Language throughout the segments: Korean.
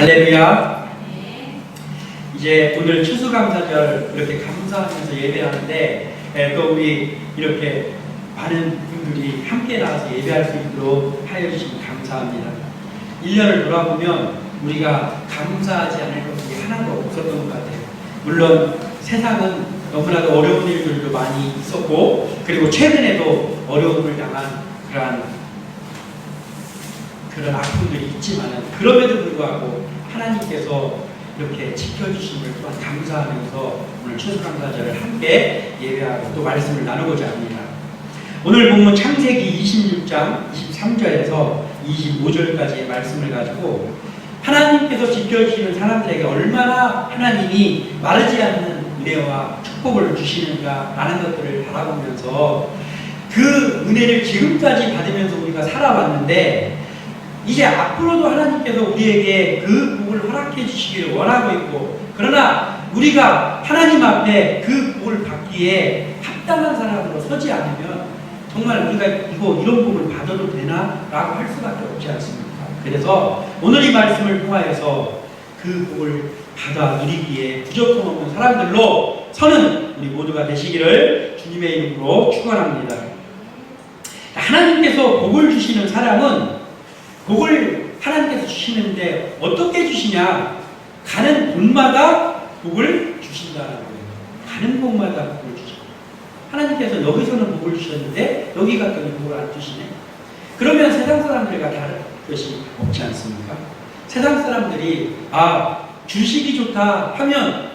할렐루야. 이제 오늘 추수감사절 이렇게 감사하면서 예배하는데 또 우리 이렇게 많은 분들이 함께 나와서 예배할 수 있도록 하여 주시면 감사합니다. 1년을 돌아보면 우리가 감사하지 않을 것이 하나도 없었던 것 같아요. 물론 세상은 너무나도 어려운 일들도 많이 있었고, 그리고 최근에도 어려움을 당한 그런 아픔들이 있지만, 그럼에도 불구하고 하나님께서 이렇게 지켜주심을 또한 감사하면서 오늘 추수감사절을 함께 예배하고 또 말씀을 나누고자 합니다. 오늘 본문 창세기 26장 23절에서 25절까지의 말씀을 가지고 하나님께서 지켜주시는 사람들에게 얼마나 하나님이 마르지 않는 은혜와 축복을 주시는가 라는 것들을 바라보면서 그 은혜를 지금까지 받으면서 우리가 살아왔는데, 이제 앞으로도 하나님께서 우리에게 그 복을 허락해 주시기를 원하고 있고, 그러나 우리가 하나님 앞에 그 복을 받기에 합당한 사람으로 서지 않으면 정말 우리가 이런 복을 받아도 되나? 라고 할 수밖에 없지 않습니까? 그래서 오늘 이 말씀을 통하여서 그 복을 받아 누리기에 부족함 없는 사람들로 서는 우리 모두가 되시기를 주님의 이름으로 축원합니다. 하나님께서 복을 주시는 사람은 복을 하나님께서 주시는데 어떻게 주시냐? 가는 곳마다 복을 주신다는 거예요. 가는 곳마다 복을 주시고, 하나님께서 여기서는 복을 주셨는데 여기 갔더니 복을 안 주시네. 그러면 세상 사람들과 다른 것이 없지 않습니까? 세상 사람들이 주식이 좋다 하면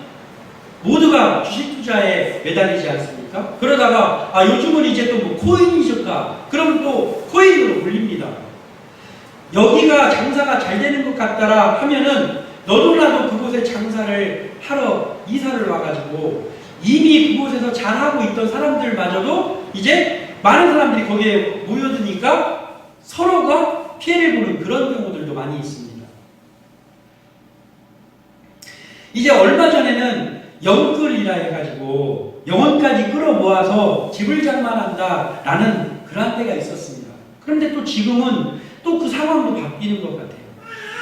모두가 주식 투자에 매달리지 않습니까? 그러다가 요즘은 이제 또 뭐 코인이 좋다 그러면 또 코인으로 올립니다. 여기가 장사가 잘 되는 것 같더라 하면은 너도나도 그곳에 장사를 하러 이사를 와가지고 이미 그곳에서 잘하고 있던 사람들마저도 이제 많은 사람들이 거기에 모여드니까 서로가 피해를 보는 그런 경우들도 많이 있습니다. 이제 얼마 전에는 영끌이라 해가지고 영혼까지 끌어모아서 집을 장만한다 라는 그런 때가 있었습니다. 그런데 또 지금은 또 그 상황도 바뀌는 것 같아요.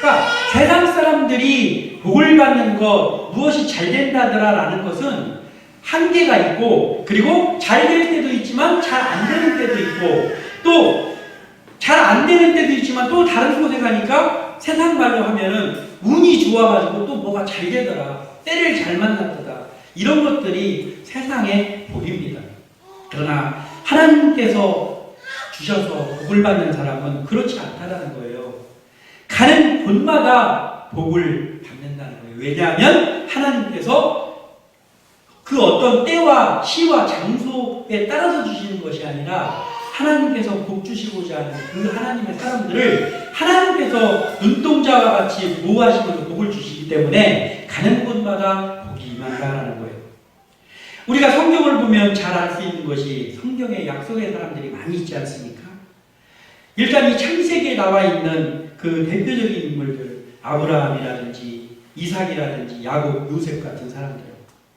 그러니까 세상 사람들이 복을 받는 것, 무엇이 잘 된다더라 라는 것은 한계가 있고, 그리고 잘 될 때도 있지만 잘 안 되는 때도 있고, 또 잘 안 되는 때도 있지만 또 다른 곳에 가니까 세상 말로 하면은 운이 좋아가지고 또 뭐가 잘 되더라, 때를 잘 만났더라, 이런 것들이 세상의 복입니다. 그러나 하나님께서 주셔서 복을 받는 사람은 그렇지 않다는 거예요. 가는 곳마다 복을 받는다는 거예요. 왜냐하면 하나님께서 그 어떤 때와 시와 장소에 따라서 주시는 것이 아니라 하나님께서 복 주시고자 하는 그 하나님의 사람들을 하나님께서 눈동자와 같이 보호하시면서 복을 주시기 때문에 가는 곳마다 복이 임한다라는 거예요. 우리가 성경을 보면 잘 알 수 있는 것이 성경에 약속의 사람들이 많이 있지 않습니까? 일단 이 창세기에 나와 있는 그 대표적인 인물들, 아브라함이라든지 이삭이라든지 야곱, 요셉 같은 사람들,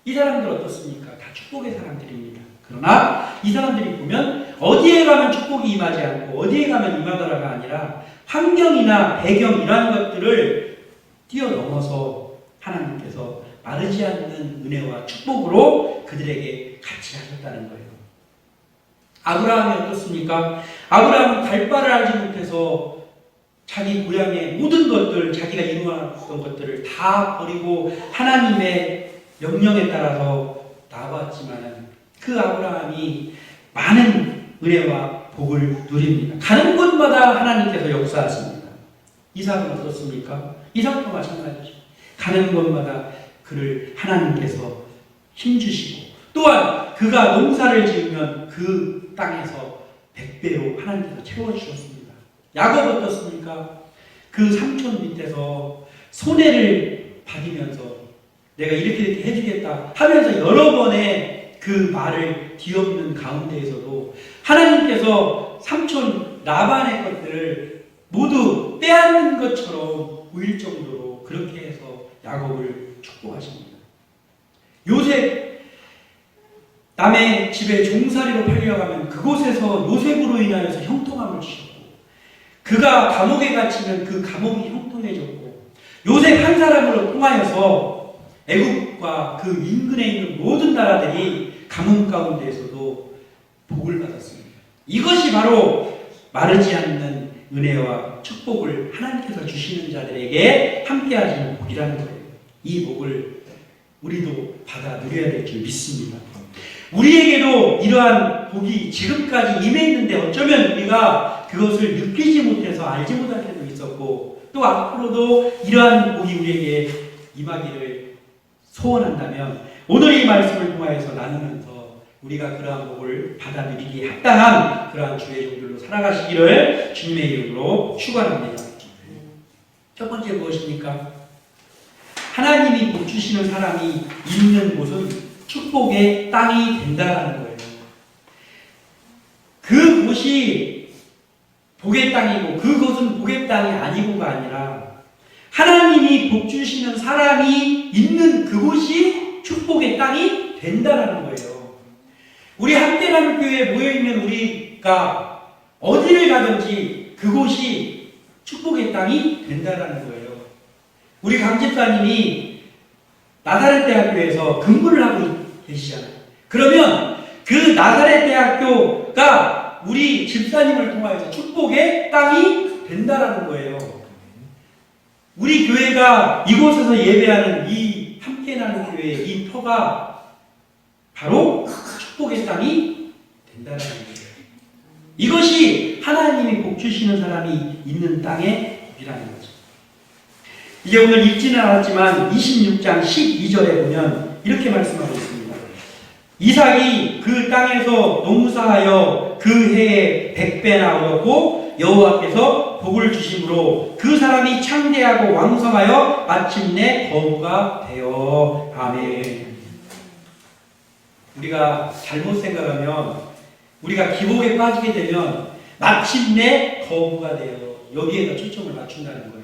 이 사람들 어떻습니까? 다 축복의 사람들입니다. 그러나 이 사람들이 보면 어디에 가면 축복이 임하지 않고 어디에 가면 임하더라가 아니라 환경이나 배경 이러한 것들을 뛰어넘어서 하나님께서 마르지 않는 은혜와 축복으로 그들에게 같이 하셨다는 거예요. 아브라함이 어떻습니까? 아브라함은 갈 바를 알지 못해서 자기 고향의 모든 것들, 자기가 이루어놨던 것들을 다 버리고 하나님의 명령에 따라서 나왔지만 그 아브라함이 많은 은혜와 복을 누립니다. 가는 곳마다 하나님께서 역사하십니다. 이삭은 어떻습니까? 이삭도 마찬가지죠. 가는 곳마다 그를 하나님께서 힘주시고, 또한 그가 농사를 지으면 그 땅에서 100배로 하나님께서 채워주셨습니다. 야곱 어떻습니까? 그 삼촌 밑에서 손해를 받으면서 내가 이렇게 해주겠다 하면서 여러 번의 그 말을 뒤엎는 가운데에서도 하나님께서 삼촌 라반의 것들을 모두 빼앗는 것처럼 보일 정도로 그렇게 해서 야곱을 축복하십니다. 요셉, 남의 집에 종살이로 팔려가면 그곳에서 요셉으로 인하여서 형통함을 주셨고, 그가 감옥에 갇히면 그 감옥이 형통해졌고, 요셉 한 사람으로 통하여서 애국과 그 인근에 있는 모든 나라들이 가뭄 가운데에서도 복을 받았습니다. 이것이 바로 마르지 않는 은혜와 축복을 하나님께서 주시는 자들에게 함께 하시는 복이라는 거예요. 이 복을 우리도 받아 누려야 될 줄 믿습니다. 우리에게도 이러한 복이 지금까지 임해 있는데 어쩌면 우리가 그것을 느끼지 못해서 알지 못할 때도 있었고, 또 앞으로도 이러한 복이 우리에게 임하기를 소원한다면 오늘 이 말씀을 통하여서 나누면서 우리가 그러한 복을 받아 누리기에 합당한 그러한 주의 종들로 살아가시기를 주님의 이름으로 축원합니다. 첫 번째 무엇입니까? 하나님이 복 주시는 사람이 있는 곳은 축복의 땅이 된다는 거예요. 그곳이 복의 땅이고 그곳은 복의 땅이 아니고가 아니라 하나님이 복 주시는 사람이 있는 그곳이 축복의 땅이 된다는 거예요. 우리 함께라는 교회에 모여있는 우리가 어디를 가든지 그곳이 축복의 땅이 된다는 거예요. 우리 강 집사님이 나사렛 대학교에서 근무를 하고 계시잖아요. 그러면 그 나사렛 대학교가 우리 집사님을 통하여서 축복의 땅이 된다라는 거예요. 우리 교회가 이곳에서 예배하는 이 함께나는 교회의 이 터가 바로 축복의 땅이 된다라는 거예요. 이것이 하나님이 복 주시는 사람이 있는 땅의 복이라는 거죠. 이제 오늘 읽지는 않았지만 26장 12절에 보면 이렇게 말씀하고 있습니다. 이삭이 그 땅에서 농사하여 그 해에 100배나 얻었고 여호와께서 복을 주심으로 그 사람이 창대하고 왕성하여 마침내 거부가 되어. 아멘. 우리가 잘못 생각하면, 우리가 기복에 빠지게 되면 마침내 거부가 되어 여기에다 초점을 맞춘다는 거예요.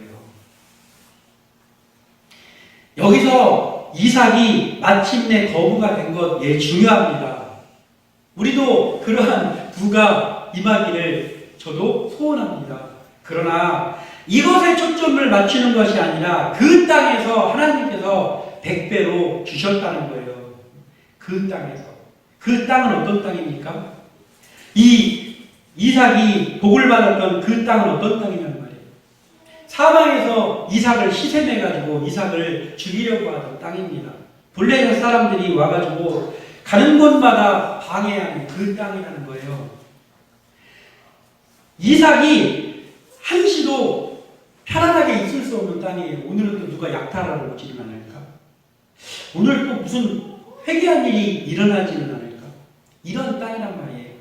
여기서 이삭이 마침내 거부가 된 것, 예, 중요합니다. 우리도 그러한 부가 임하기를 저도 소원합니다. 그러나 이것에 초점을 맞추는 것이 아니라 그 땅에서 하나님께서 100배로 주셨다는 거예요. 그 땅에서. 그 땅은 어떤 땅입니까? 이 이삭이 복을 받았던 그 땅은 어떤 땅이냐는 말이에요. 사방에서 이삭을 시샘해가지고 이삭을 죽이려고 하던 땅입니다. 블레셋 사람들이 와가지고 가는 곳마다 방해하는 그 땅이라는 거예요. 이삭이 한시도 편안하게 있을 수 없는 땅이에요. 오늘은 또 누가 약탈하러 오지는 않을까? 오늘 또 무슨 회개한 일이 일어나지는 않을까? 이런 땅이란 말이에요.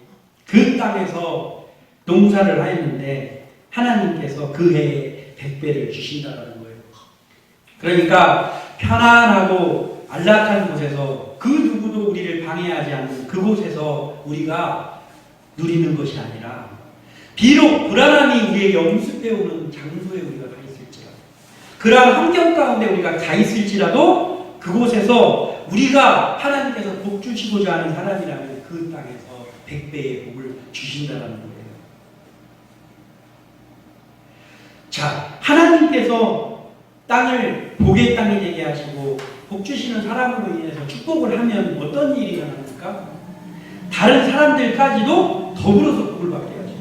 그 땅에서 농사를 하였는데 하나님께서 그 해에 100배를 주신다는 거예요. 그러니까 편안하고 안락한 곳에서 그 누구도 우리를 방해하지 않는 그곳에서 우리가 누리는 것이 아니라 비록 불안함이 우리에게 엄습해오는 장소에 우리가 가 있을지라도, 그러한 환경 가운데 우리가 가 있을지라도 그곳에서 우리가 하나님께서 복 주시고자 하는 사람이라면 그 땅에서 100배의 복을 주신다는 거예요. 자, 하나님께서 땅을 복의 땅이 되게 하시고 복 주시는 사람으로 인해서 축복을 하면 어떤 일이 일어납니까? 다른 사람들까지도 더불어서 복을 받게 하죠.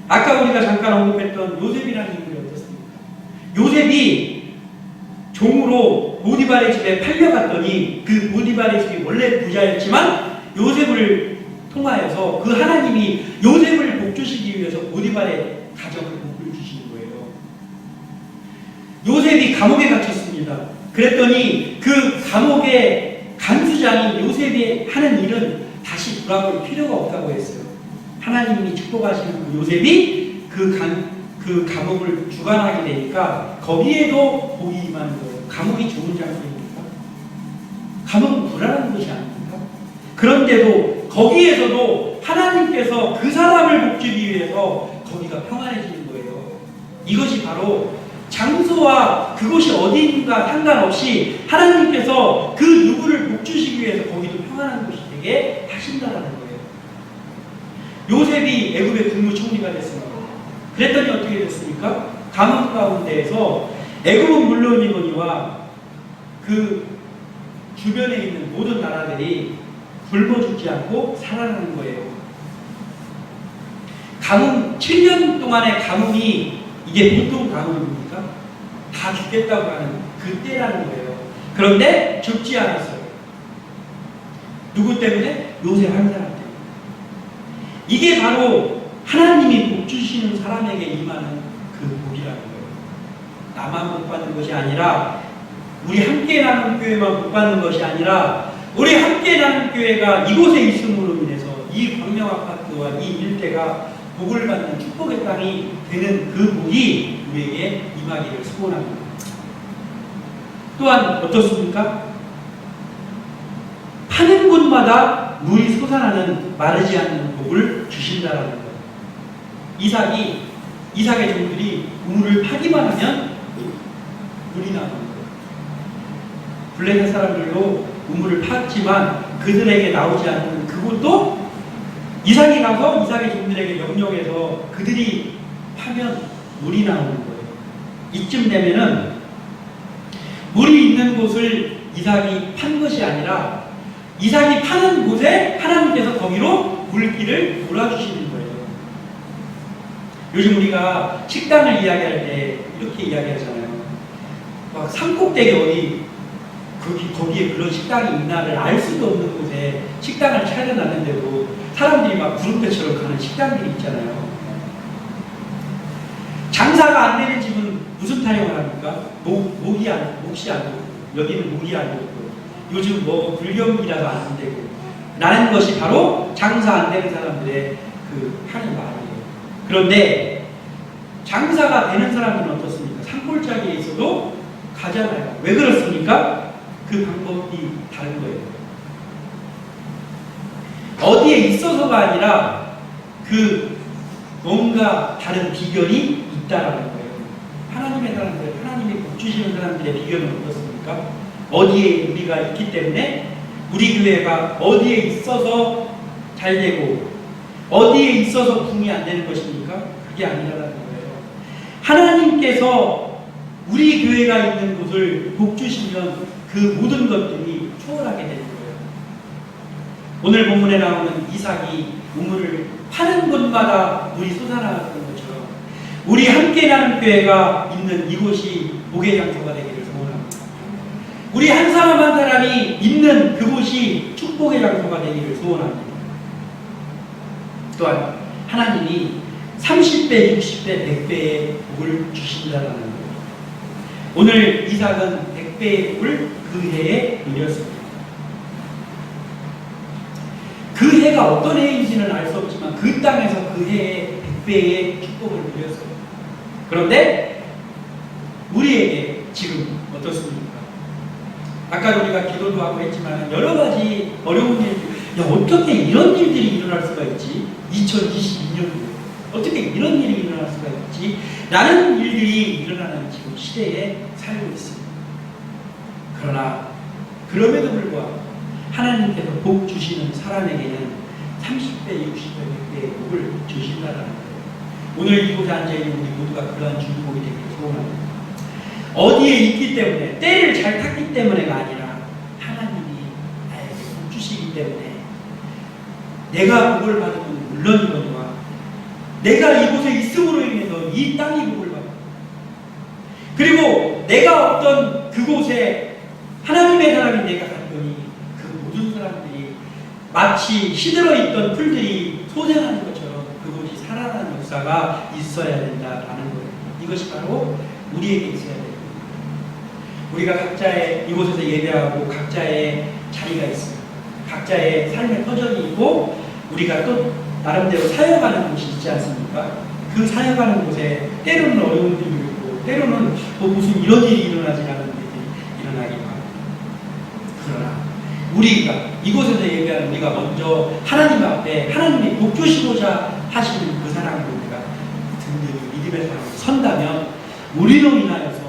아까 우리가 잠깐 언급했던 요셉이라는 인물이 어떻습니까? 요셉이 종으로 보디발의 집에 팔려갔더니 그 보디발의 집이 원래 부자였지만 요셉을 통하여서 그 하나님이 요셉을 복 주시기 위해서 보디발의 가정을 복을 주시는 거예요. 요셉이 감옥에 갇혔습니다. 그랬더니 그 감옥의 간수장이 요셉이 하는 일은 다시 돌아볼 필요가 없다고 했어요. 하나님이 축복하시는 그 요셉이 그 감옥을 주관하게 되니까 거기에도 복이 임하는 거예요. 감옥이 좋은 장소입니까? 감옥은 불안한 곳이 아닙니까? 그런데도 거기에서도 하나님께서 그 사람을 복주기 위해서 거기가 평안해지는 거예요. 이것이 바로 장소와 그곳이 어디인가 상관없이 하나님께서 그 누구를 복주시기 위해서 거기도 평안한 곳이 되게 하신다는 거예요. 요셉이 애굽의 국무총리가 됐습니다. 그랬더니 어떻게 됐습니까? 감옥 가운데에서 애굽은 물론이거니와 그 주변에 있는 모든 나라들이 굶어 죽지 않고 살아나는 거예요. 가뭄, 7년 동안의 가뭄이 이게 보통 가뭄입니까? 다 죽겠다고 하는 그때라는 거예요. 그런데 죽지 않았어요. 누구 때문에? 요셉 한 사람 때문에. 이게 바로 하나님이 복 주시는 사람에게 임하는 그 복이라는 거예요. 나만 복 받는 것이 아니라, 우리 함께 나는 교회만 복 받는 것이 아니라, 우리 함께 나는 교회가 이곳에 있음으로 인해서 이 광명 아파트와 이 일대가 복을 받는 축복의 땅이 되는 그 복이 우리에게 임하기를 소원합니다. 또한 어떻습니까? 파는 곳마다 물이 솟아나는 마르지 않는 복을 주신다라는 거예요. 이삭의 종들이 우물을 파기만 하면 물이 나오는 거예요. 블레셋 사람들도 우물을 팠지만 그들에게 나오지 않는 그곳도 이삭이 가서 이삭의 종들에게 명령해서 그들이 파면 물이 나오는 거예요. 이쯤 되면은 물이 있는 곳을 이삭이 판 것이 아니라 이삭이 파는 곳에 하나님께서 거기로 물길을 몰아주시는 거예요. 요즘 우리가 식당을 이야기할 때 이렇게 이야기하잖아요. 막 산꼭대기 어디 거기에 그런 식당이 있나를 알 수도 없는 곳에 식당을 차려놨는데도 사람들이 막 구름대처럼 가는 식당들이 있잖아요. 장사가 안 되는 집은 무슨 타령을 합니까? 몫이 안 되고, 여기는 목이 안 되고, 요즘 뭐 불경기라도 안 되고, 라는 것이 바로 장사 안 되는 사람들의 그 하는 말이에요. 그런데 장사가 되는 사람들은 어떻습니까? 산골짜기에 있어도 가잖아요. 왜 그렇습니까? 그 방법이 다른 거예요. 어디에 있어서가 아니라 그 뭔가 다른 비결이 있다라는 거예요. 하나님의 사람들, 하나님이 복 주시는 사람들의 비결은 어떻습니까? 어디에 우리가 있기 때문에 우리 교회가 어디에 있어서 잘 되고 어디에 있어서 붕이 안 되는 것입니까? 그게 아니라는 거예요. 하나님께서 우리 교회가 있는 곳을 복 주시면 그 모든 것들이 초월하게 되는 거예요. 오늘 본문에 나오는 이삭이 우물을 파는 곳마다 물이 솟아나는 것처럼 우리 함께 나는 교회가 있는 이곳이 복의 장소가 되기를 소원합니다. 우리 한 사람 한 사람이 있는 그곳이 축복의 장소가 되기를 소원합니다. 또한 하나님이 30배, 60배, 100배의 복을 주신다는 거예요. 오늘 이삭은 100배의 복을 그 해에 누렸습니다. 그 해가 어떤 해인지는 알 수 없지만 그 땅에서 그 해에 100배의 축복을 누렸어요. 그런데 우리에게 지금 어떻습니까? 아까 우리가 기도도 하고 했지만 여러 가지 어려운 일들, 어떻게 이런 일들이 일어날 수가 있지? 2022년도에 어떻게 이런 일이 일어날 수가 있지? 라는 일들이 일어나는 지금 시대에 살고 있습니다. 그러나 그럼에도 불구하고 하나님께서 복 주시는 사람에게는 30배, 60배, 100배의 복을 주신다는 거예요. 오늘 이곳에 앉아있는 우리 모두가 그러한 주복이 되기를 소원합니다. 어디에 있기 때문에, 때를 잘 탔기 때문에가 아니라 하나님이 나에게 복 주시기 때문에 내가 복을 받으면 물론이거니와 내가 이곳에 있음으로 인해서 이 땅이 복을 받고, 그리고 내가 어떤 그곳에 하나님의 사람이 내가 갔더니 그 모든 사람들이 마치 시들어 있던 풀들이 소생하는 것처럼 그곳이 살아나는 역사가 있어야 된다라는 거예요. 이것이 바로 우리에게 있어야 돼요. 우리가 각자의 이곳에서 예배하고 각자의 자리가 있습니다. 각자의 삶의 터전이 있고 우리가 또 나름대로 사역하는 곳이 있지 않습니까? 그 사역하는 곳에 때로는 어려운 일이 있고 때로는 무슨 이런 일이 일어나지 않은 일이 일어나기도 합니다. 그러나 우리가 이곳에서 예배하는 우리가 먼저 하나님 앞에 하나님이 복 주시고자 하시는 그 사랑으로 우리가 든든히 믿음의 사랑으로 선다면 우리로 인하여서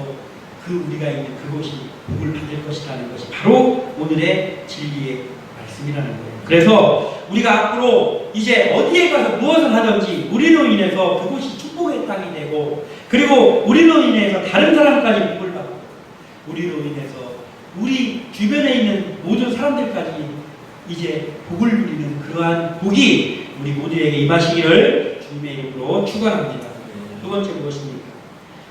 그 우리가 있는 그곳이 복을 받을 것이라는 것이 바로 오늘의 진리의 말씀이라는 거예요. 그래서 우리가 앞으로 이제 어디에 가서 무엇을 하든지 우리로 인해서 그곳이 축복의 땅이 되고, 그리고 우리로 인해서 다른 사람까지 복을 우리로 인해서 우리 주변에 있는 모든 사람들까지 이제 복을 누리는 그러한 복이 우리 모두에게 임하시기를 주님의 이름으로 축원합니다. 두 번째 무엇입니까?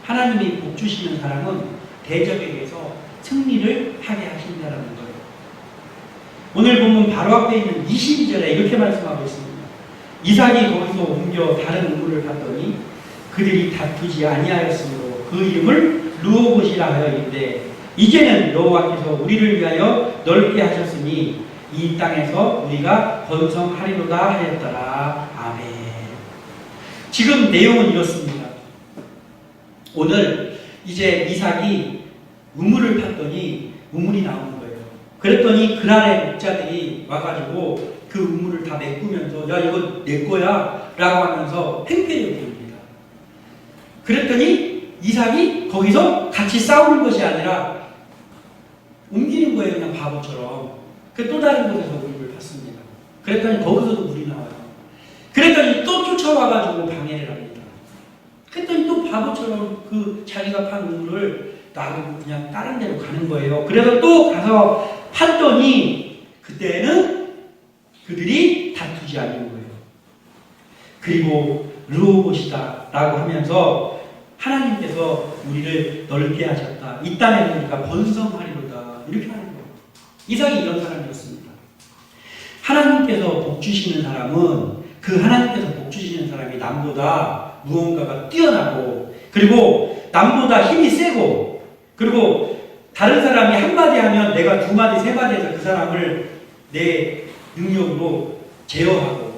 하나님이 복 주시는 사람은 대적에게서 승리를 하게 하신다는 거예요. 오늘 보면 바로 앞에 있는 22절에 이렇게 말씀하고 있습니다. 이삭이 거기서 옮겨 다른 우물을 봤더니 그들이 다투지 아니하였으므로 그 이름을 르호봇이라 하여 이르되 이제는 여호와께서 우리를 위하여 넓게 하셨으니 이 땅에서 우리가 번성하리로다 하였더라. 아멘. 지금 내용은 이렇습니다. 오늘 이제 이삭이 우물을 팠더니 우물이 나오는 거예요. 그랬더니 그날의 목자들이 와가지고 그 우물을 다 메꾸면서 야 이거 내 거야 라고 하면서 팽패를 부릅니다. 그랬더니 이삭이 거기서 같이 싸우는 것이 아니라 옮기는 거예요. 그냥 바보처럼. 그 또 다른 곳에서 물을 팠습니다. 그랬더니 거기서도 물이 나와요. 그랬더니 또 쫓아와가지고 방해를 합니다. 그랬더니 또 바보처럼 그 자기가 판 우물을 놔두고 그냥 다른 데로 가는 거예요. 그래서 또 가서 팠더니 그때는 그들이 다투지 않는 거예요. 그리고 르호봇이다 라고 하면서 하나님께서 우리를 넓게 하셨다. 이 땅에 보니까 번성하리로다. 이렇게 하는 거예요. 이삭이 이런 사람이었습니다. 하나님께서 복 주시는 사람은 그 하나님께서 복 주시는 사람이 남보다 무언가가 뛰어나고 그리고 남보다 힘이 세고 그리고 다른 사람이 한마디 하면 내가 두 마디 세 마디 해서 그 사람을 내 능력으로 제어하고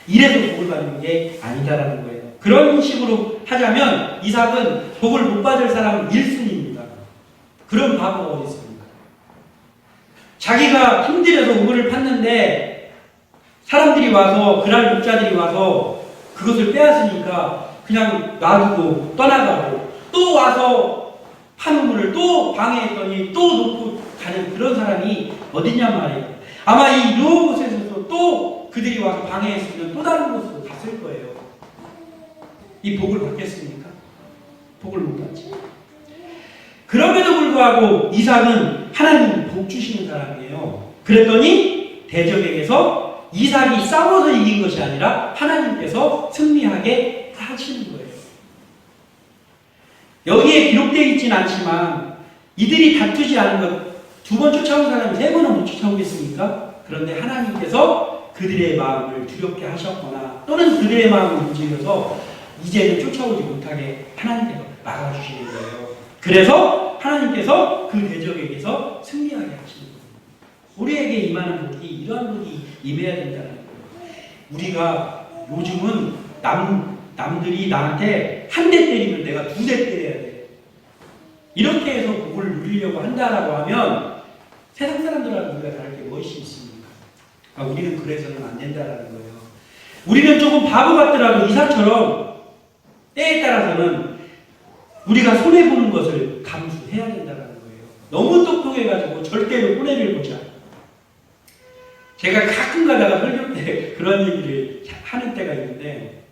이래서 복을 받는 게 아니다라는 거예요. 그런 식으로 하자면 이삭은 복을 못 받을 사람은 1순위입니다. 그런 바보가 어디 있습니까? 자기가 힘들어서 우물을 팠는데 사람들이 와서 그날 목자들이 와서 그것을 빼앗으니까 그냥 놔두고 떠나가고 또 와서 판 우물을 또 방해했더니 또 놓고 가는 그런 사람이 어딨냐 말이에요. 아마 이 르호봇에서도 또 그들이 와서 방해했으면 또 다른 곳으로 갔을 거예요. 이 복을 받겠습니까? 복을 못 받지. 그럼에도 불구하고 이삭은 하나님 복 주시는 사람이에요. 그랬더니 대적에게서 이삭이 싸워서 이긴 것이 아니라 하나님께서 승리하게 하시는 거예요. 여기에 기록되어 있지는 않지만 이들이 다투지 않은 것 두 번 쫓아온 사람이 세 번은 못 쫓아오겠습니까? 그런데 하나님께서 그들의 마음을 두렵게 하셨거나 또는 그들의 마음을 움직여서 이제는 쫓아오지 못하게 하나님께서 막아주시는 거예요. 그래서 하나님께서 그 대적에게서 승리하게 하시는 거예요. 우리에게 임하는 복이 이러한 복이 임해야 된다는 거예요. 우리가 요즘은 남들이 나한테 한 대 때리면 내가 두 대 때려야 돼. 이렇게 해서 복을 누리려고 한다라고 하면 세상 사람들하고 우리가 다를 게 무엇이 있습니까? 우리는 그래서는 안 된다라는 거예요. 우리는 조금 바보 같더라도 이삭처럼 때에 따라서는 우리가 손해보는 것을 감수해야 된다는 거예요. 너무 똑똑해가지고 절대로 손해를 보지 않아. 제가 가끔 가다가 설교 때 그런 얘기를 하는 때가 있는데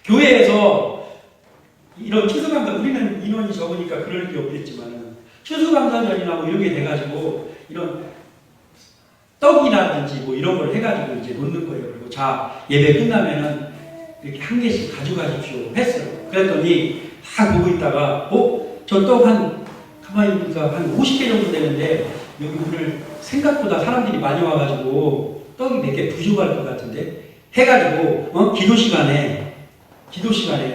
교회에서 이런 추수감사, 우리는 인원이 적으니까 그럴 게 없겠지만 추수감사절이나 뭐 이런 게 돼가지고 이런 떡이라든지 뭐 이런 걸 해가지고 이제 놓는 거예요. 그리고 자, 예배 끝나면은 이렇게 한 개씩 가져가십시오 했어요. 그랬더니 다 보고 있다가 저 떡 가만히 보니까 한 50개 정도 되는데 여기 오늘 생각보다 사람들이 많이 와가지고 떡이 몇 개 부족할 것 같은데 해가지고 기도 시간에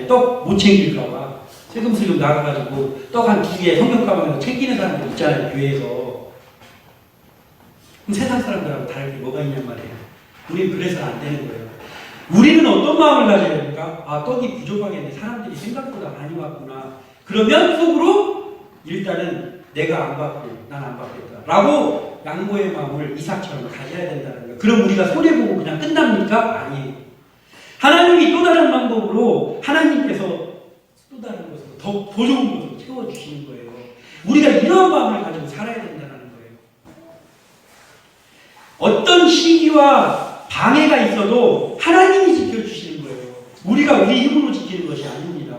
떡 못 챙길까봐 슬금슬금 나가가지고 떡 한 2개 성경 가방에서 챙기는 사람들 있잖아요. 교회에서. 그럼 세상 사람들하고 다를 게 뭐가 있냔 말이에요. 우리는 그래서는 안 되는 거예요. 우리는 어떤 마음을 가져야 됩니까? 떡이 부족하겠네. 사람들이 생각보다 많이 왔구나. 그러면 속으로 일단은 내가 안 받고 난 안 받겠다 라고 양보의 마음을 이삭처럼 가져야 된다는 거예요. 그럼 우리가 손해보고 그냥 끝납니까? 아니에요. 하나님이 또 다른 방법으로 하나님께서 또 다른 것으로 더 좋은 것으로 채워주시는 거예요. 우리가 이런 마음을 가지고 살아야 된다는 거예요. 어떤 시기와 방해가 있어도 하나님이 지켜주시는 거예요. 우리가 우리 힘으로 지키는 것이 아닙니다.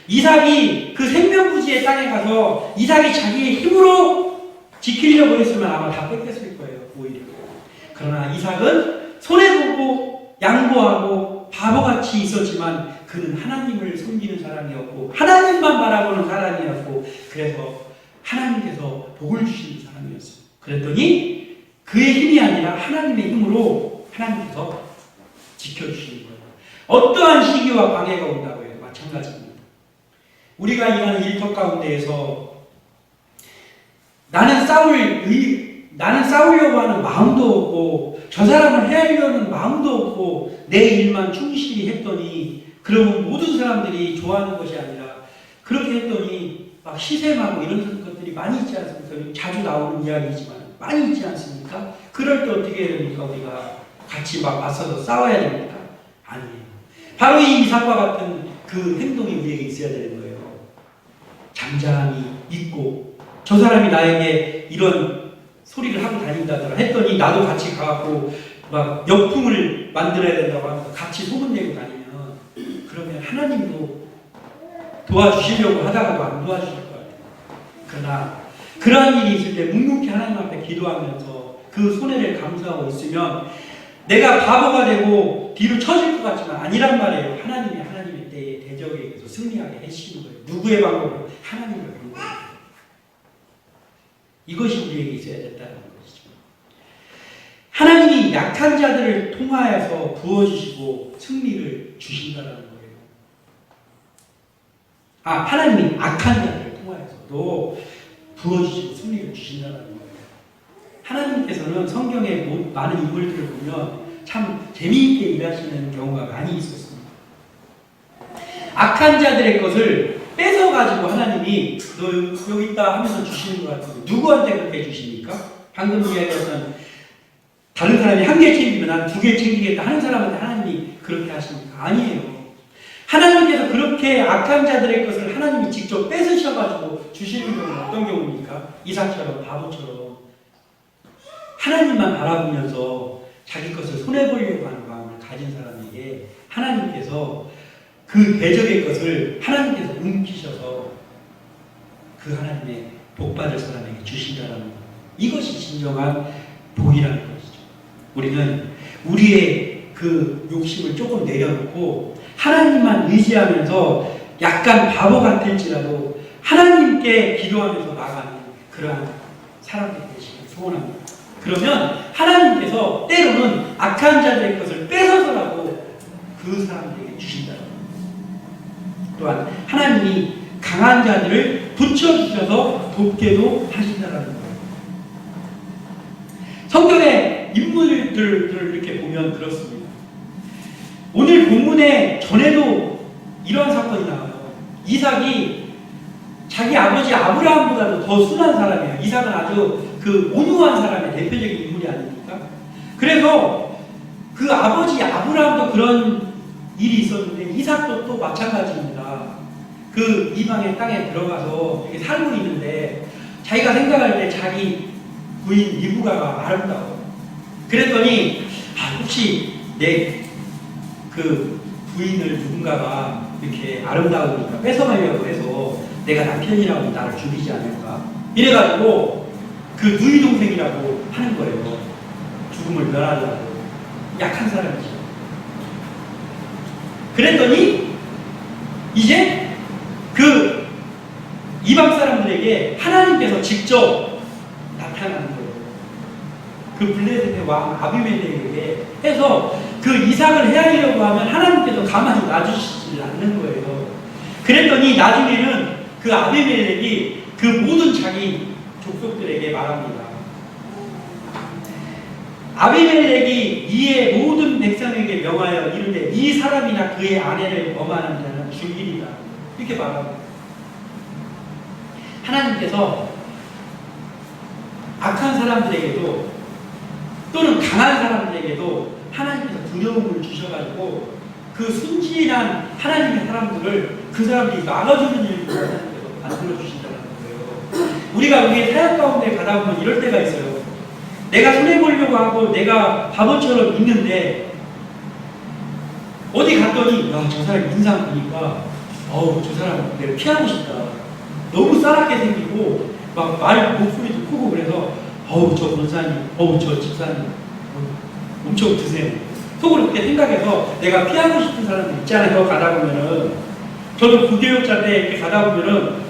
이삭이 그 생명부지의 땅에 가서 이삭이 자기의 힘으로 지키려고 했으면 아마 다 뺏겼을 거예요, 오히려. 그러나 이삭은 손해보고 양보하고 바보같이 있었지만 그는 하나님을 섬기는 사람이었고 하나님만 바라보는 사람이었고 그래서 하나님께서 복을 주시는 사람이었어요. 그랬더니 그의 힘이 아니라 하나님의 힘으로 하나님께서 지켜주시는 거예요. 어떠한 시기와 방해가 온다고 해도 마찬가지입니다. 우리가 일하는 일터 가운데에서 나는 싸우려고 하는 마음도 없고 저 사람을 해하려는 마음도 없고 내 일만 충실히 했더니 그러면 모든 사람들이 좋아하는 것이 아니라 그렇게 했더니 막 시샘하고 이런 것들이 많이 있지 않습니까? 자주 나오는 이야기지만 많이 있지 않습니까? 그럴 때 어떻게 해야 됩니까? 우리가 같이 막 맞서서 싸워야 됩니까? 아니에요. 바로 이 이삭과 같은 그 행동이 우리에게 있어야 되는 거예요. 잠잠히 있고 저 사람이 나에게 이런 소리를 하고 다닌다더라 했더니 나도 같이 가갖고 막 역풍을 만들어야 된다고 하면서 같이 소문내고 다니면 그러면 하나님도 도와주시려고 하다가도 안 도와주실 거예요. 그러나 그러한 일이 있을 때 묵묵히 하나님 앞에 기도하면서 그 손해를 감수하고 있으면 내가 바보가 되고 뒤로 처질 것 같지만 아니란 말이에요. 하나님이 하나님의 때에 대적에 의해서 승리하게 해주시는 거예요. 누구의 방법으로? 하나님의 방법으로. 이것이 우리에게 있어야 된다는 것이죠. 하나님이 약한 자들을 통하여서 부어주시고 승리를 주신다는 거예요. 하나님이 악한 자들을 통하여서도 부어주시고 승리를 주신다는 거예요. 하나님께서는 성경의 많은 인물들을 보면 참 재미있게 일하시는 경우가 많이 있었습니다. 악한 자들의 것을 뺏어가지고 하나님이 너 여기 있다 하면서 주시는 것 같은데 누구한테 그렇게 주십니까? 방금 이야기했던 다른 사람이 한 개 챙기면 난 두 개 챙기겠다 하는 사람한테 하나님이 그렇게 하십니까? 아니에요. 하나님께서 그렇게 악한 자들의 것을 하나님이 직접 뺏으셔가지고 주시는 경우는 어떤 경우입니까? 이삭처럼 바보처럼 하나님만 바라보면서 자기 것을 손해보려고 하는 마음을 가진 사람에게 하나님께서 그 대적의 것을 하나님께서 움키셔서 그 하나님의 복받을 사람에게 주신다는 것. 이것이 진정한 복이라는 것이죠. 우리는 우리의 그 욕심을 조금 내려놓고 하나님만 의지하면서 약간 바보 같을지라도 하나님께 기도하면서 나가는 그러한 사람들이 되시길 소원합니다. 그러면 하나님께서 때로는 악한 자들의 것을 뺏어서라도 그 사람들에게 주신다는 것. 또한 하나님이 강한 자들을 붙여주셔서 돕게도 하신다는 거예요. 성경의 인물들을 이렇게 보면 그렇습니다. 오늘 본문에 전에도 이런 사건이 나와요. 이삭이 자기 아버지 아브라함보다도 더 순한 사람이에요. 이삭은 아주 그 온유한 사람의 대표적인 인물이 아닙니까? 그래서 그 아버지 아브라함도 그런 일이 있었는데 이삭도 또 마찬가지입니다. 그 이방의 땅에 들어가서 이렇게 살고 있는데 자기가 생각할 때 자기 부인 리브가가 아름다워. 그랬더니 혹시 내 그 부인을 누군가가 이렇게 아름다우니까 뺏어가려고 해서 내가 남편이라고 나를 죽이지 않을까? 이래가지고 그 누이 동생이라고 하는 거예요. 죽음을 면하려고. 약한 사람이죠. 그랬더니 이제 그 이방 사람들에게 하나님께서 직접 나타나는 거예요. 그 블레셋의 왕 아비멜렉에게 해서 그 이삭을 헤아리려고 하면 하나님께서 가만히 놔주시지 않는 거예요. 그랬더니 나중에는 그 아비멜렉이 그 모든 자기 족속들에게 말합니다. 아비멜렉이 이에 모든 백성에게 명하여 이르되 이 사람이나 그의 아내를 범하는 자는 죽이리라. 이렇게 말합니다. 하나님께서 악한 사람들에게도 또는 강한 사람들에게도 하나님께서 두려움을 주셔가지고 그 순진한 하나님의 사람들을 그 사람들이 막아주는 일을 하나님께서 만들어주신다는 거예요. 우리가 우리의 사역 가운데 가다 보면 이럴 때가 있어요. 내가 손해보려고 하고 내가 바보처럼 있는데 어디 갔더니 저 사람 인상 보니까 어우, 저 사람 내가 피하고 싶다. 너무 싸납게 생기고 막 말 목소리도 크고 그래서 어우, 저 권사님, 어우, 저 집사님 엄청 드세요. 속으로 그렇게 생각해서 내가 피하고 싶은 사람들 있잖아요. 가다 보면은 저도 부교육자 때 이렇게 가다 보면은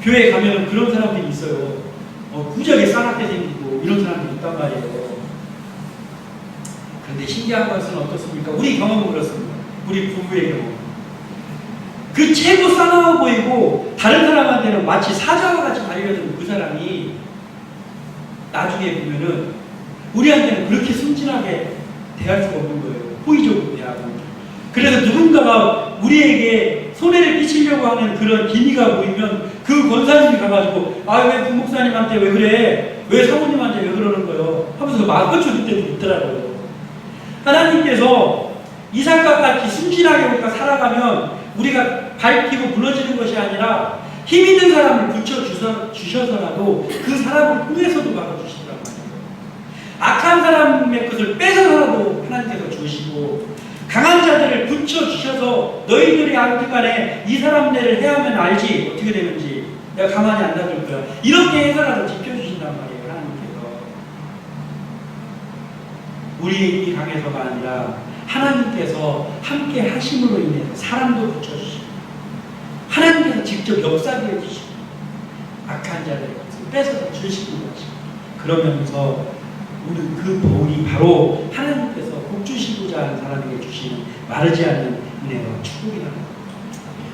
교회 가면은 그런 사람들이 있어요. 무지하게 싸납게 생기고 이런 사람들이 있단 말이에요. 그런데 신기한 것은 어떻습니까? 우리 경험은 그렇습니다. 우리 부부의 경험. 그 최고 싸나워 보이고 다른 사람한테는 마치 사자와 같이 달려드는 그 사람이 나중에 보면은 우리한테는 그렇게 순진하게 대할 수가 없는 거예요. 호의적으로 대하고. 그래서 누군가가 우리에게 손해를 끼치려고 하는 그런 기미가 보이면 그 권사님이 가가지고 왜 부목사님한테 왜 그래? 왜 사모님한테 왜 그러는 거예요? 하면서 막 꺼쳐줄 때도 있더라고요. 하나님께서 이삭과 같이 순진하게 우리가 살아가면 우리가 밟히고 무너지는 것이 아니라 힘 있는 사람을 붙여주셔서라도 그 사람을 꿈에서도 막아주시더란 말이에요. 악한 사람의 것을 뺏어서라도 하나님께서 주시고 강한 자들을 붙여주셔서 너희들이 아무튼간에 이 사람들을 해하면 알지 어떻게 되는지 내가 가만히 안 놔둘 거야. 이렇게 해서라도 지켜주신단 말이에요. 하나님께서. 우리의 힘이 강해서가 아니라 하나님께서 함께 하심으로 인해서 사람도 붙여주시고 하나님께서 직접 역사를 해주시고 악한 자들의 것을 뺏어서 주시는 것이고 그러면서 우리는 그 복이 바로 하나님께서 복 주시고자 하는 사람에게 주시는 마르지 않는 은혜와 축복이라는 것.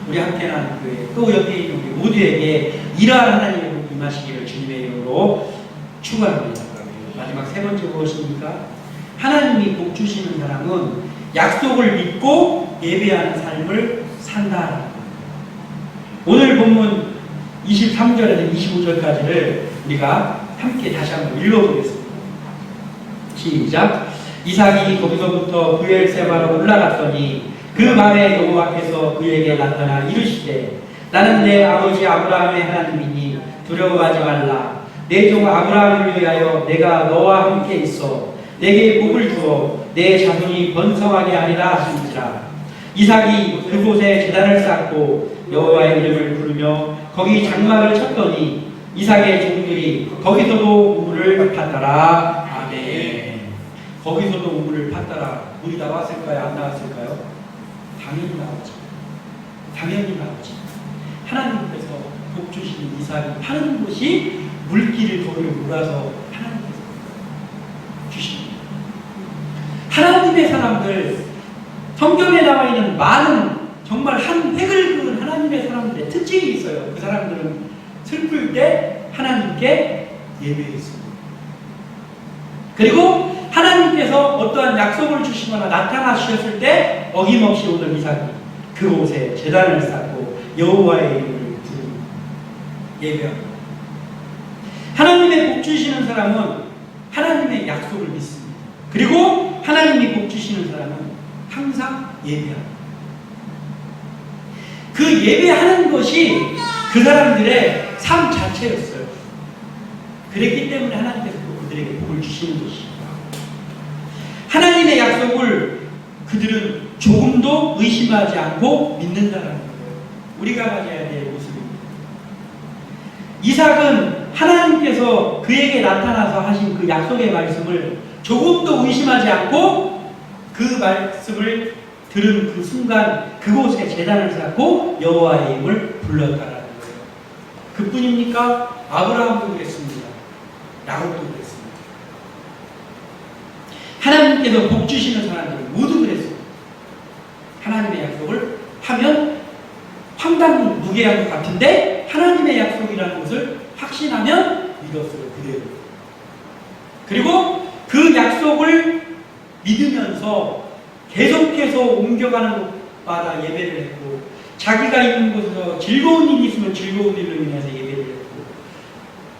우리 함께하는 교회 또 옆에 있는 우리 모두에게 이러한 하나님의 복 임하시기를 주님의 이름으로 축원합니다. 마지막 세 번째 무엇입니까? 하나님이 복 주시는 사람은 약속을 믿고 예배하는 삶을 산다. 오늘 본문 23절에서 25절까지를 우리가 함께 다시 한번 읽어보겠습니다. 시작. 이삭이 거기서부터 브엘세바로 올라갔더니 그 밤에 여호와께서 그에게 나타나 이르시되 나는 내 아버지 아브라함의 하나님이니 두려워하지 말라. 내 종 아브라함을 위하여 내가 너와 함께 있어 내게 복을 주어 내 자손이 번성하게 하리라 하신지라. 이삭이 그곳에 제단을 쌓고 여호와의 이름을 부르며 거기 장막을 쳤더니 이삭의 종들이 거기서도 우물을 팠더라. 아멘. 거기서도 우물을 팠더라. 물이 나왔을까요? 안 나왔을까요? 당연히 나왔죠. 당연히 나왔죠. 하나님께서 복 주시는 이삭이 파는 곳이 물길을 거기로 몰아서 하나님께서 주십니다. 하나님의 사람들, 성경에 나와 있는 많은 정말 한 획을 그은 하나님의 사람들의 특징이 있어요. 그 사람들은 슬플 때 하나님께 예배했습니다. 그리고 하나님께서 어떠한 약속을 주시거나 나타나셨을 때 어김없이 오늘 이삭이 그곳에 제단을 쌓고 여호와의 이름을 부르고 예배합니다. 하나님의 복 주시는 사람은 하나님의 약속을 믿습니다. 그리고 하나님이 복 주시는 사람은 항상 예배합니다. 그 예배하는 것이 그 사람들의 삶 자체였어요. 그랬기 때문에 하나님께서 또 그들에게 복을 주시는 것입니다. 하나님의 약속을 그들은 조금도 의심하지 않고 믿는다는 거예요. 우리가 가져야 될 모습입니다. 이삭은 하나님께서 그에게 나타나서 하신 그 약속의 말씀을 조금도 의심하지 않고 그 말씀을 들은 그 순간 그곳에 제단을 쌓고 여호와의 이름을 불렀다라는 거예요. 그뿐입니까? 아브라함도 그랬습니다. 야곱도 그랬습니다. 하나님께서 복 주시는 사람들은 모두 그랬습니다. 하나님의 약속을 하면 황당히 무게한 것 같은데 하나님의 약속이라는 것을 확신하면 믿었어요. 그대로. 그리고 그 약속을 믿으면서 계속해서 옮겨가는 곳마다 예배를 했고 자기가 있는 곳에서 즐거운 일이 있으면 즐거운 일로 인해서 예배를 했고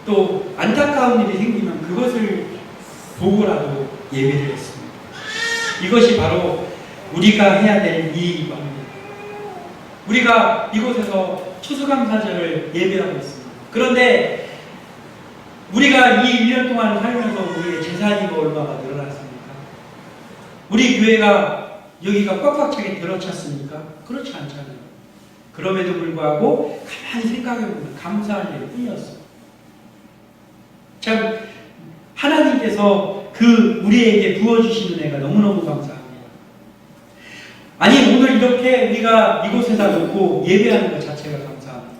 또 안타까운 일이 생기면 그것을 보고라도 예배를 했습니다. 이것이 바로 우리가 해야 될 일이기도 합니다. 우리가 이곳에서 추수감사절을 예배하고 있습니다. 그런데 우리가 이 1년 동안 살면서 우리의 재산이가 얼마나 늘어났습니까? 우리 교회가 여기가 꽉꽉 차게 들어찼습니까? 그렇지 않잖아요. 그럼에도 불구하고 가만히 생각해보면 감사할 일이 뿐이었어. 참 하나님께서 그 우리에게 부어주신 은혜가 너무너무 감사합니다. 아니 오늘 이렇게 우리가 이곳에다 놓고 예배하는 것 자체가 감사합니다.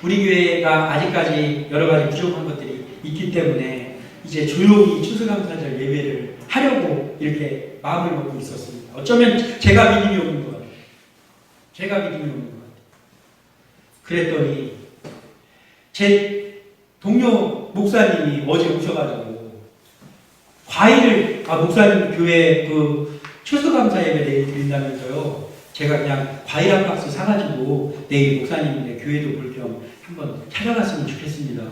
우리 교회가 아직까지 여러 가지 부족한 것들이 있기 때문에 이제 조용히 추수감사절 예배를 하려고 이렇게 마음을 먹고 있었습니다. 어쩌면 제가 믿음이 없는 것 같아요. 제가 믿음이 없는 것 같아요. 그랬더니 제 동료 목사님이 어제 오셔가지고 과일을 목사님 교회 그 추수감사 예배 내일 드린다면서요. 제가 그냥 과일 한 박스 사가지고 내일 목사님네 교회도 볼 겸 한번 찾아갔으면 좋겠습니다.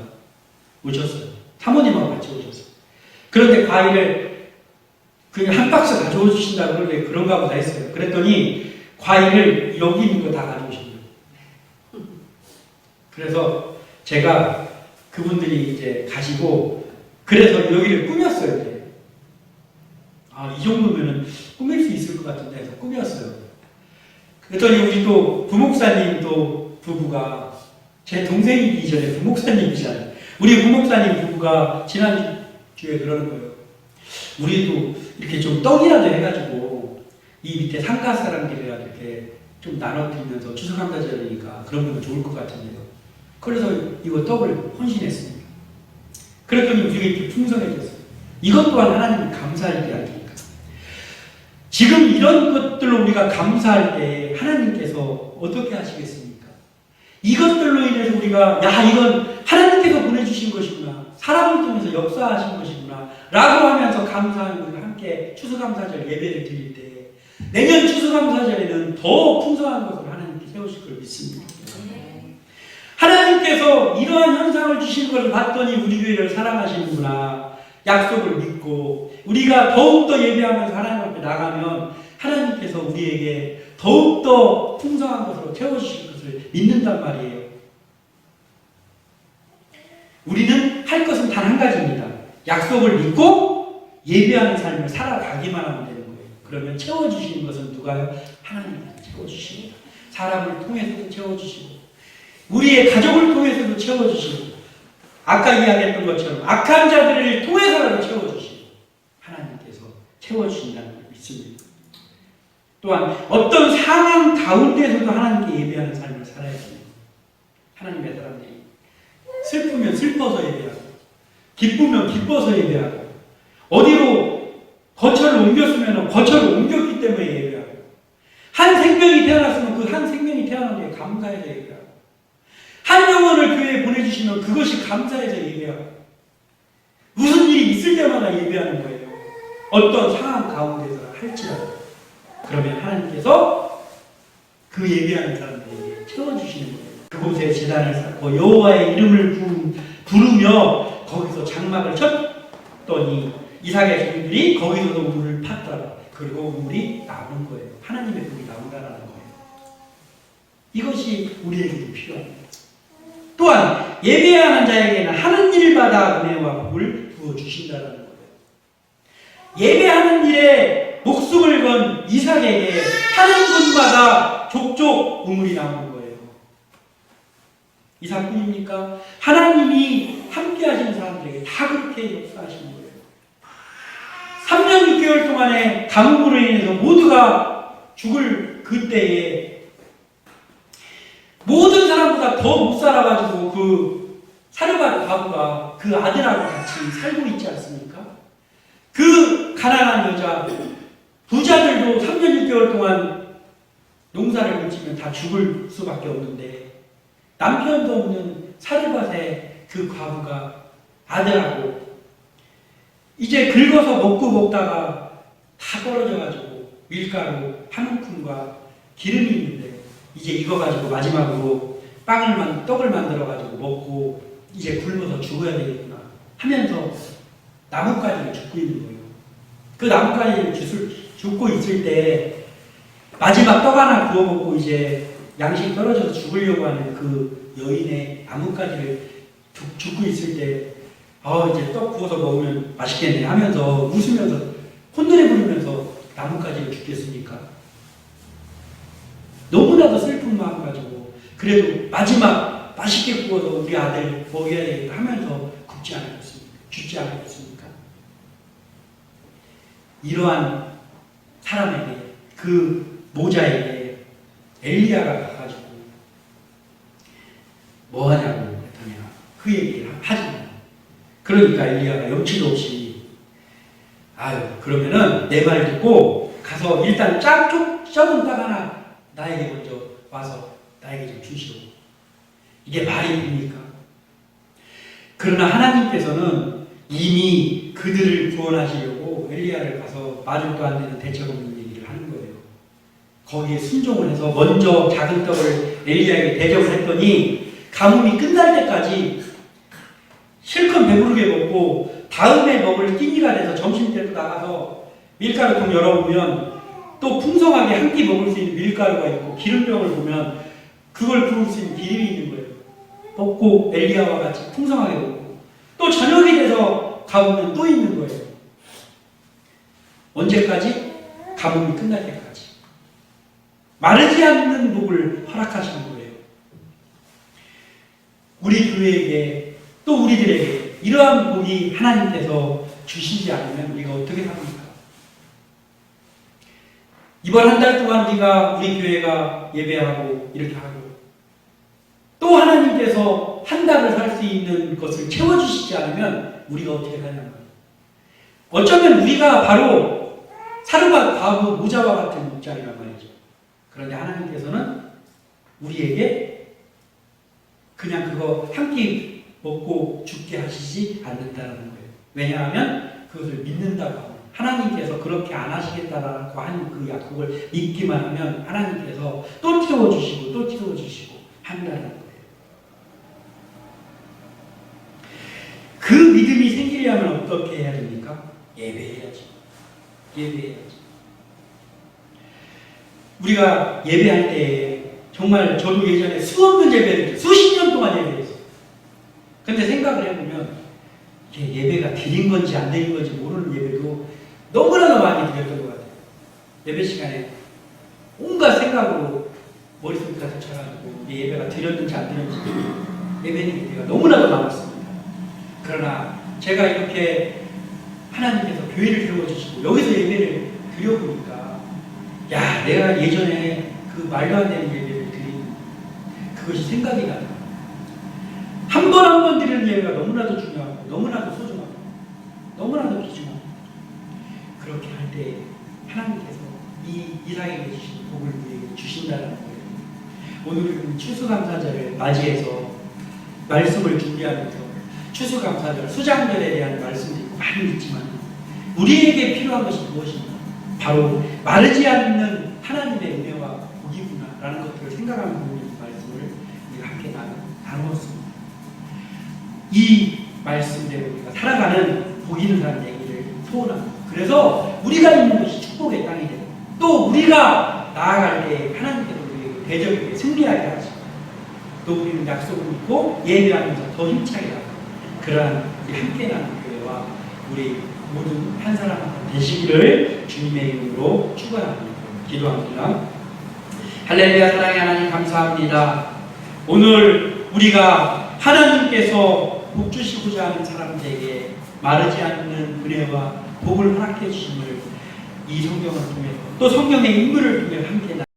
오셨어요. 사모님하고 같이 오셨어요. 그런데 과일을 그냥 한 박스 가져오 주신다고 그러는데 그런가 보다 했어요. 그랬더니 과일을 여기 있는 거 다 가져오신 거예요. 그래서 제가 그분들이 이제 가시고 그래서 여기를 꾸몄어요. 이제. 이 정도면은 꾸밀 수 있을 것 같은데 해서 꾸몄어요. 그랬더니 우리 또 부목사님 또 부부가 제 동생이기 전에 부목사님이잖아요. 우리 부목사님 부부가 지난주에 그러는 거예요. 우리도 이렇게 좀 떡이라도 해가지고 이 밑에 상가 사람들이랑 이렇게 좀 나눠드리면서 추수감사절이니까 그러면 좋을 것 같은데요. 그래서 이거 떡을 헌신했습니다. 그랬더니 우리가 이렇게 풍성해졌어요. 이것 또한 하나님이 감사할 때 아닙니까? 지금 이런 것들로 우리가 감사할 때 하나님께서 어떻게 하시겠습니까? 이것들로 인해서 우리가 이건 하나님께서 보내주신 것이구나, 사람을 통해서 역사하신 것이구나 라고 하면서 감사하는 우리가 함께 추수감사절 예배를 드릴 때 내년 추수감사절에는 더 풍성한 것을 하나님께 세우실 걸 믿습니다. 하나님께서 이러한 현상을 주신 것을 봤더니 우리 교회를 사랑하시는구나, 약속을 믿고 우리가 더욱더 예배하면서 하나님 앞에 나가면 하나님께서 우리에게 더욱더 풍성한 것으로 채워주실 것을 믿는단 말이에요. 우리는 할 것은 단 한 가지입니다. 약속을 믿고 예배하는 삶을 살아가기만 하면 되는 거예요. 그러면 채워주시는 것은 누가요? 하나님께서 채워주십니다. 사람을 통해서도 채워주시고 우리의 가족을 통해서도 채워주시고 아까 이야기했던 것처럼 악한 자들을 통해서라도 채워주시고 하나님께서 채워주신다는 걸 믿습니다. 또한 어떤 상황 가운데서도 하나님께 예배하는 삶을 살아야 됩니다. 하나님의 사람들이 슬프면 슬퍼서 예배하고 기쁘면 기뻐서 예배하고 어디로 거처를 옮겼으면 거처를 옮겼기 때문에 예배하고 한 생명이 태어났으면 그 한 생명이 태어난 게 감사해서 예배하고 한 영혼을 교회에 보내주시면 그것이 감사해서 예배하고 무슨 일이 있을 때마다 예배하는 거예요. 어떤 상황 가운데서 할지라도 그러면 하나님께서 그 예배하는 사람들에게 채워주시는 거예요. 그곳에 제단을 쌓고 여호와의 이름을 부르며 거기서 장막을 쳤더니 이삭의 종들이 거기서도 우물을 팠더라. 그리고 우물이 나오는 거예요. 하나님의 불이 나온다는 거예요. 이것이 우리에게도 필요합니다. 또한 예배하는 자에게는 하는 일마다 은혜와 복을 부어주신다는 거예요. 예배하는 일에 목숨을 건 이삭에게 하는 분마다 족족 우물이 나오는 거예요. 이삭뿐입니까? 하나님이 함께 하시는 사람들에게 다 그렇게 역사하시는 거예요. 3년 6개월 동안의 가뭄으로 인해서 모두가 죽을 그때에 모든 사람보다 더 못 살아가지고 그 사르밧 과부가 그 아들하고 같이 살고 있지 않습니까? 그 가난한 여자, 부자들도 3년 6개월 동안 농사를 못 지면 다 죽을 수밖에 없는데 남편도 없는 사르밧의 그 과부가 아들하고 이제 긁어서 먹다가 다 떨어져가지고 밀가루 한 움큼과 기름이 있는데 이제 이거 가지고 마지막으로 떡을 만들어가지고 먹고 이제 굶어서 죽어야 되겠구나 하면서 나뭇가지를 줍고 있는 거예요. 그 나뭇가지를 줍고 있을 때 마지막 떡 하나 구워 먹고 이제 양식 떨어져서 죽으려고 하는 그 여인의 나뭇가지를 줍고 있을 때 이제 떡 구워서 먹으면 맛있겠네 하면서 웃으면서 콧노래 부르면서 나뭇가지를 줍겠습니까? 너무나도 슬픈 마음 가지고 그래도 마지막 맛있게 구워서 우리 아들 먹여야 되겠다 하면서 죽지 않았습니까? 이러한 사람에게, 그 모자에게 엘리야가 가가지고 뭐 하냐고 했더니 그 얘기를 하지 마. 그러니까 엘리야가 염치도 없이 그러면은 내 말 듣고 가서 일단 쪄둔 떡 하나 나에게 먼저 와서 나에게 좀 주시오. 이게 말이 됩니까? 그러나 하나님께서는 이미 그들을 구원하시려고 엘리야를 가서 말도 안 되는 대책 없는 얘기를 하는 거예요. 거기에 순종을 해서 먼저 작은 떡을 엘리야에게 대접을 했더니 가뭄이 끝날 때까지 실컷 배부르게 먹고 다음에 먹을 끼니가 돼서 점심때도 나가서 밀가루통 열어보면 또 풍성하게 한 끼 먹을 수 있는 밀가루가 있고 기름병을 보면 그걸 부을 수 있는 기름이 있는 거예요. 먹고 엘리야와 같이 풍성하게 먹고 또 저녁이 돼서 가보면 또 있는 거예요. 언제까지? 가뭄이 끝날 때까지. 마르지 않는 복을 허락하시는 거예요. 우리 교회에게 또 우리들에게 이러한 복이 하나님께서 주시지 않으면 우리가 어떻게 합니까? 이번 한 달 동안 우리 교회가 예배하고 이렇게 하고 또 하나님께서 한 달을 살 수 있는 것을 채워주시지 않으면 우리가 어떻게 하냐는 거예요. 어쩌면 우리가 바로 사르밧 과부 모자와 같은 목자리란 말이죠. 그런데 하나님께서는 우리에게 그냥 그거 한 끼 먹고 죽게 하시지 않는다는 거예요. 왜냐하면 그것을 믿는다고 하고 하나님께서 그렇게 안 하시겠다라고 하는 그 약속을 믿기만 하면 하나님께서 또 채워주시고 또 채워주시고 한다는 거예요. 그 믿음이 생기려면 어떻게 해야 됩니까? 예배해야죠. 예배해야죠. 우리가 예배할 때 정말 저도 예전에 수없는 예배를 수십 년 동안 예배했어요. 근데 생각을 해보면 이게 예배가 드린 건지 안 드린 건지 모르는 예배도 너무나도 많이 드렸던 것 같아요. 예배 시간에 온갖 생각으로 머릿속이 가득 차가지고 예배가 드렸는지 안 드렸는지 예배는 예배가 너무나도 많았습니다. 그러나 제가 이렇게 하나님께서 교회를 세워주시고 여기서 예배를 드려보니까 내가 예전에 그 말도 안 되는 예배를 드린 그것이 생각이 나요. 한 번 한 번 드리는 예배가 너무나도 중요하고 너무나도 소중하고 너무나도 귀중하고 그렇게 할 때 하나님께서 이 이삭에게 주신 복을 우리에게 주신다는 거예요. 오늘은 추수감사절을 맞이해서 말씀을 준비하면서 추수감사절, 수장절에 대한 말씀도 많이 있지만 우리에게 필요한 것이 무엇인가? 바로 마르지 않는 하나님의 은혜와 복이구나라는 것들을 생각하는 부분이 말씀을 우리가 함께 나누었습니다. 이 말씀대로 우리가 살아가는 복 있는 사람 얘기를 소원합니다. 그래서 우리가 있는 것이 축복의 땅이 되고 또 우리가 나아갈 때 하나님께서 우리에게 대접에 승리하게 하시고 또 우리는 약속을 믿고 예배하면서 더 힘차게 나가고 그러한 우리 함께 나는 교회와 우리 모든 한 사람 한 사람 되시기를 주님의 이름으로 축원합니다. 기도합니다. 할렐루야. 사랑의 하나님 감사합니다. 오늘 우리가 하나님께서 복 주시고자 하는 사람들에게 마르지 않는 은혜와 복을 허락해 주심을 이 성경을 통해서 또 성경의 인물을 통해 함께